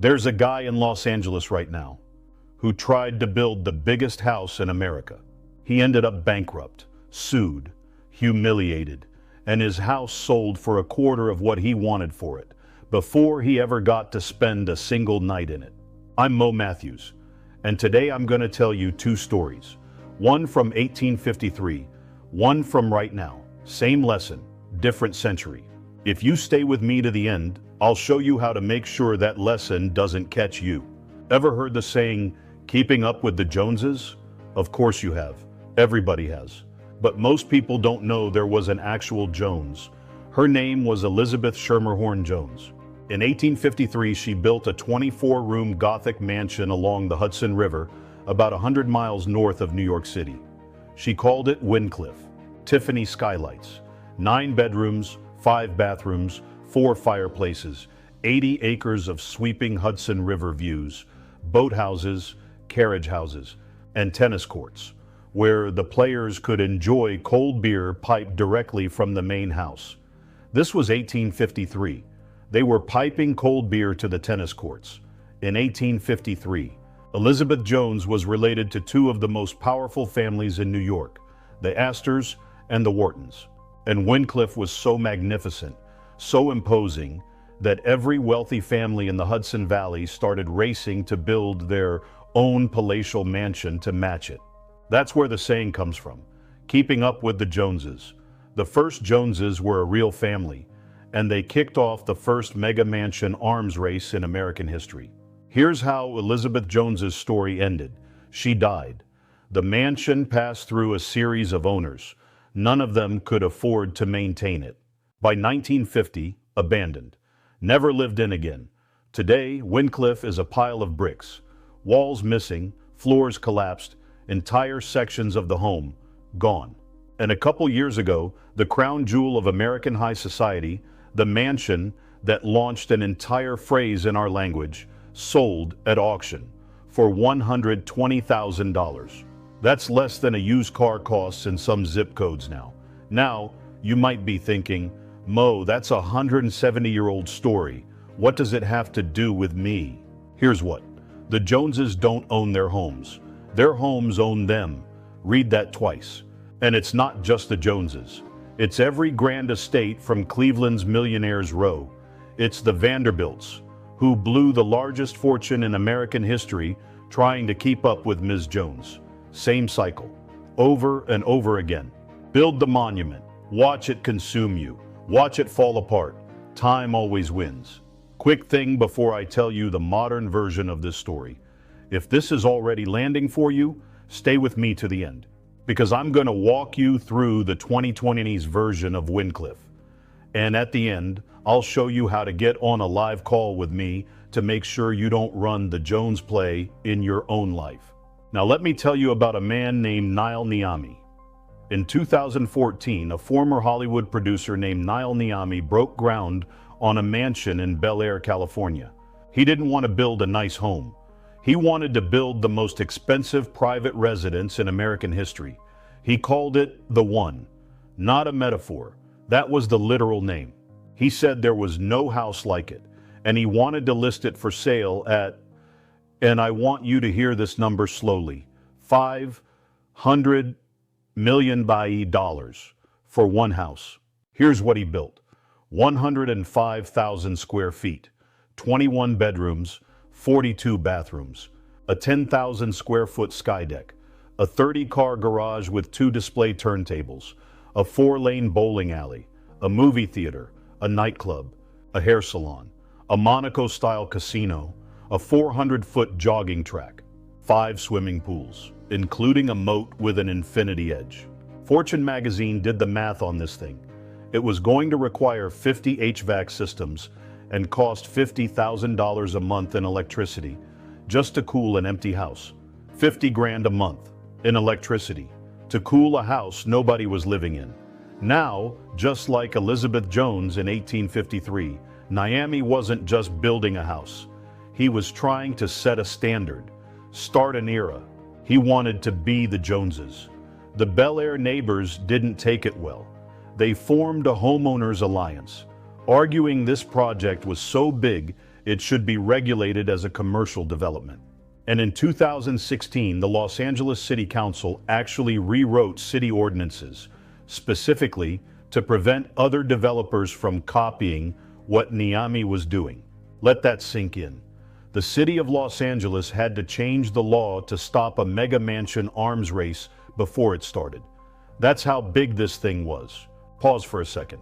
There's a guy in Los Angeles right now who tried to build the biggest house in America. He ended up bankrupt, sued, humiliated, and his house sold for a quarter of what he wanted for it before he ever got to spend a single night in it. I'm Mo Matthews, and today I'm going to tell you two stories. One from 1853, one from right now. Same lesson, different century. If you stay with me to the end, I'll show you how to make sure that lesson doesn't catch you. Ever heard the saying, keeping up with the Joneses? Of course you have. Everybody has. But most people don't know there was an actual Jones. Her name was Elizabeth Schermerhorn Jones. In 1853, she built a 24-room Gothic mansion along the Hudson River, about 100 miles north of New York City. She called it Wyncliffe. Tiffany skylights, 9 bedrooms, 5 bathrooms, 4 fireplaces, 80 acres of sweeping Hudson River views, boathouses, carriage houses, and tennis courts, where the players could enjoy cold beer piped directly from the main house. This was 1853. They were piping cold beer to the tennis courts. In 1853, Elizabeth Jones was related to two of the most powerful families in New York, the Astors and the Whartons. And Wyncliffe was so magnificent, so imposing, that every wealthy family in the Hudson Valley started racing to build their own palatial mansion to match it. That's where the saying comes from, keeping up with the Joneses. The first Joneses were a real family, and they kicked off the first mega mansion arms race in American history. Here's how Elizabeth Jones's story ended. She died. The mansion passed through a series of owners. None of them could afford to maintain it. By 1950, abandoned. Never lived in again. Today, Wyncliffe is a pile of bricks. Walls missing, floors collapsed, entire sections of the home gone. And a couple years ago, the crown jewel of American high society, the mansion that launched an entire phrase in our language, sold at auction for $120,000. That's less than a used car costs in some zip codes now. Now, you might be thinking, Mo, that's a 170-year-old story. What does it have to do with me? Here's what. The Joneses don't own their homes. Their homes own them. Read that twice. And it's not just the Joneses. It's every grand estate from Cleveland's Millionaires Row. It's the Vanderbilts, who blew the largest fortune in American history trying to keep up with Ms. Jones. Same cycle, over and over again. Build the monument, watch it consume you, watch it fall apart. Time always wins. Quick thing before I tell you the modern version of this story. If this is already landing for you, stay with me to the end, because I'm going to walk you through the 2020s version of Wyncliffe. And at the end, I'll show you how to get on a live call with me to make sure you don't run the Jones play in your own life. Now let me tell you about a man named Niall Niami. In 2014, a former Hollywood producer named Niall Niami broke ground on a mansion in Bel Air, California. He didn't want to build a nice home. He wanted to build the most expensive private residence in American history. He called it The One, not a metaphor. That was the literal name. He said there was no house like it, and he wanted to list it for sale at, and I want you to hear this number slowly, $500 million for one house. Here's what he built. 105,000 square feet, 21 bedrooms, 42 bathrooms, a 10,000 square foot sky deck, a 30-car garage with 2 display turntables, a 4-lane bowling alley, a movie theater, a nightclub, a hair salon, a Monaco-style casino, a 400-foot jogging track, 5 swimming pools, including a moat with an infinity edge. Fortune magazine did the math on this thing. It was going to require 50 HVAC systems and cost $50,000 a month in electricity just to cool an empty house. 50 grand a month in electricity to cool a house nobody was living in. Now, just like Elizabeth Jones in 1853, Niami wasn't just building a house. He was trying to set a standard, start an era. He wanted to be the Joneses. The Bel Air neighbors didn't take it well. They formed a homeowners alliance, arguing this project was so big It should be regulated as a commercial development. And in 2016, the Los Angeles City Council actually rewrote city ordinances, specifically to prevent other developers from copying what Niami was doing. Let that sink in. The city of Los Angeles had to change the law to stop a mega mansion arms race before it started. That's how big this thing was. Pause for a second.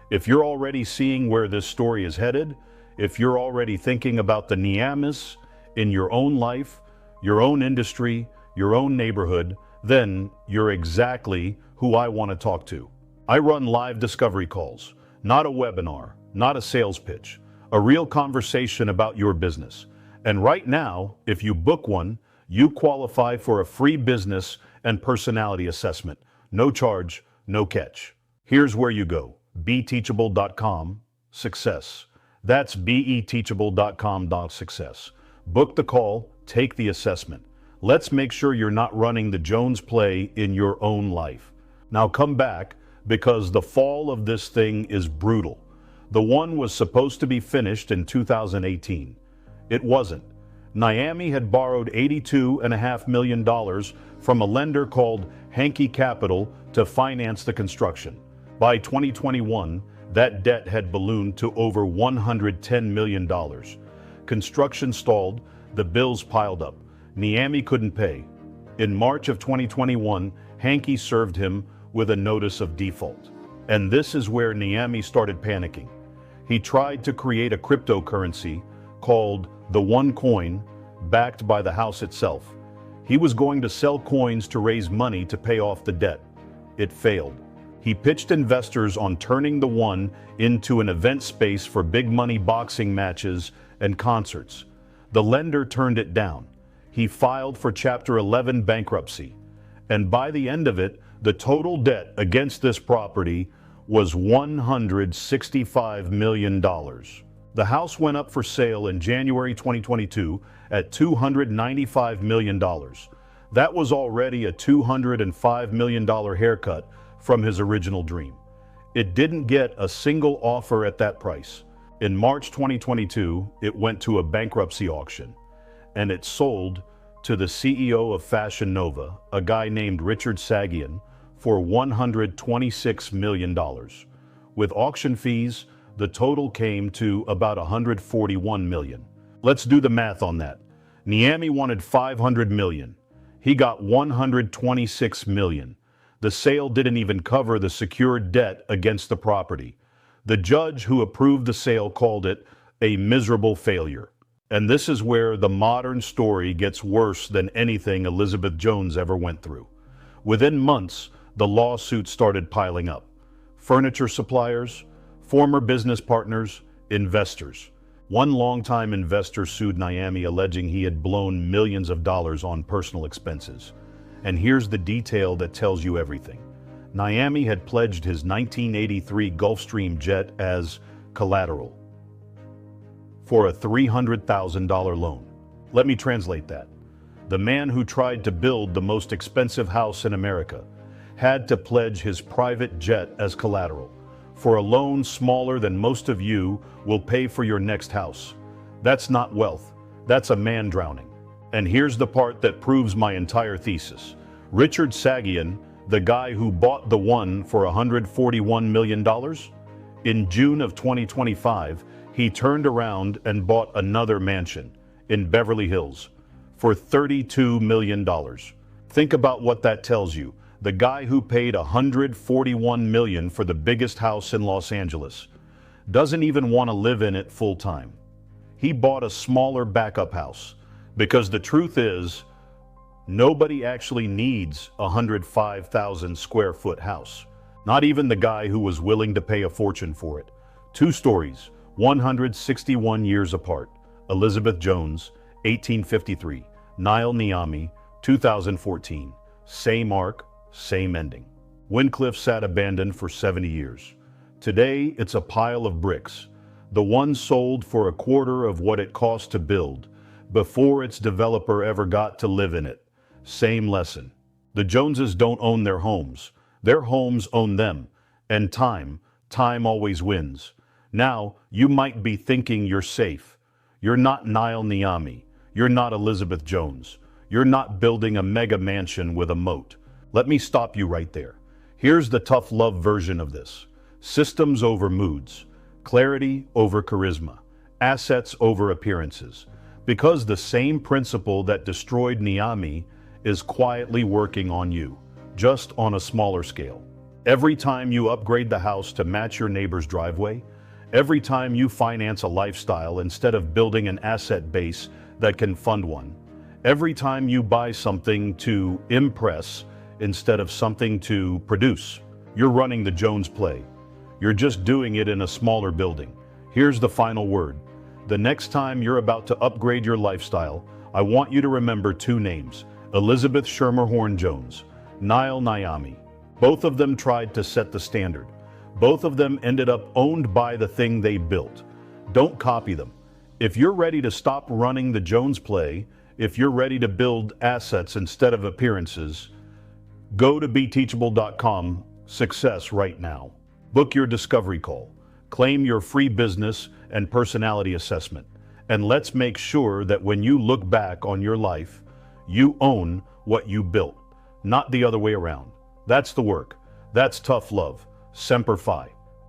If you're already seeing where this story is headed, if you're already thinking about the Niamis in your own life, your own industry, your own neighborhood, then you're exactly who I want to talk to. I run live discovery calls, not a webinar, not a sales pitch, a real conversation about your business. And right now, if you book one, you qualify for a free business and personality assessment. No charge, no catch. Here's where you go. BeTeachable.com, success. That's BeTeachable.com.success. Book the call, take the assessment. Let's make sure you're not running the Jones play in your own life. Now come back, because the fall of this thing is brutal. The one was supposed to be finished in 2018. It wasn't. Niami had borrowed $82.5 million from a lender called Hankey Capital to finance the construction. By 2021, that debt had ballooned to over $110 million. Construction stalled, the bills piled up. Niami couldn't pay. In March of 2021, Hankey served him with a notice of default. And this is where Niami started panicking. He tried to create a cryptocurrency called the One Coin, backed by the house itself. He was going to sell coins to raise money to pay off the debt. It failed. He pitched investors on turning the One into an event space for big money boxing matches and concerts. The lender turned it down. He filed for Chapter 11 bankruptcy. And by the end of it, the total debt against this property was $165 million. The house went up for sale in January 2022 at $295 million. That was already a $205 million haircut from his original dream. It didn't get a single offer at that price. In March 2022, it went to a bankruptcy auction, and it sold to the CEO of Fashion Nova, a guy named Richard Sagian, for $126 million. With auction fees, the total came to about $141 million. Let's do the math on that. Niami wanted $500 million. He got $126 million. The sale didn't even cover the secured debt against the property. The judge who approved the sale called it a miserable failure. And this is where the modern story gets worse than anything Elizabeth Jones ever went through. Within months, the lawsuits started piling up. Furniture suppliers, former business partners, investors. One longtime investor sued Niami, alleging he had blown millions of dollars on personal expenses. And here's the detail that tells you everything. Niami had pledged his 1983 Gulfstream jet as collateral for a $300,000 loan. Let me translate that. The man who tried to build the most expensive house in America had to pledge his private jet as collateral for a loan smaller than most of you will pay for your next house. That's not wealth. That's a man drowning. And here's the part that proves my entire thesis. Richard Sagian, the guy who bought the One for $141 million, in June of 2025, he turned around and bought another mansion in Beverly Hills for $32 million. Think about what that tells you. The guy who paid $141 million for the biggest house in Los Angeles doesn't even want to live in it full time. He bought a smaller backup house because the truth is, nobody actually needs a 105,000 square foot house. Not even the guy who was willing to pay a fortune for it. Two stories, 161 years apart. Elizabeth Jones, 1853. Niall Niami, 2014. Same arc, same ending. Wyncliffe sat abandoned for 70 years. Today, it's a pile of bricks. The One sold for a quarter of what it cost to build, before its developer ever got to live in it. Same lesson. The Joneses don't own their homes. Their homes own them. And time always wins. Now, you might be thinking you're safe. You're not Niall Niami. You're not Elizabeth Jones. You're not building a mega mansion with a moat. Let me stop you right there. Here's the tough love version of this. Systems over moods. Clarity over charisma. Assets over appearances. Because the same principle that destroyed Niami is quietly working on you, just on a smaller scale. Every time you upgrade the house to match your neighbor's driveway, every time you finance a lifestyle instead of building an asset base that can fund one, every time you buy something to impress instead of something to produce, you're running the Jones play. You're just doing it in a smaller building. Here's the final word. The next time you're about to upgrade your lifestyle, I want you to remember two names: Elizabeth Schermerhorn Jones, Niall Niami. Both of them tried to set the standard. Both of them ended up owned by the thing they built. Don't copy them. If you're ready to stop running the Jones play, if you're ready to build assets instead of appearances, go to BeTeachable.com. Success right now. Book your discovery call. Claim your free business and personality assessment. And let's make sure that when you look back on your life, you own what you built, not the other way around. That's the work. That's tough love. Semper Fi.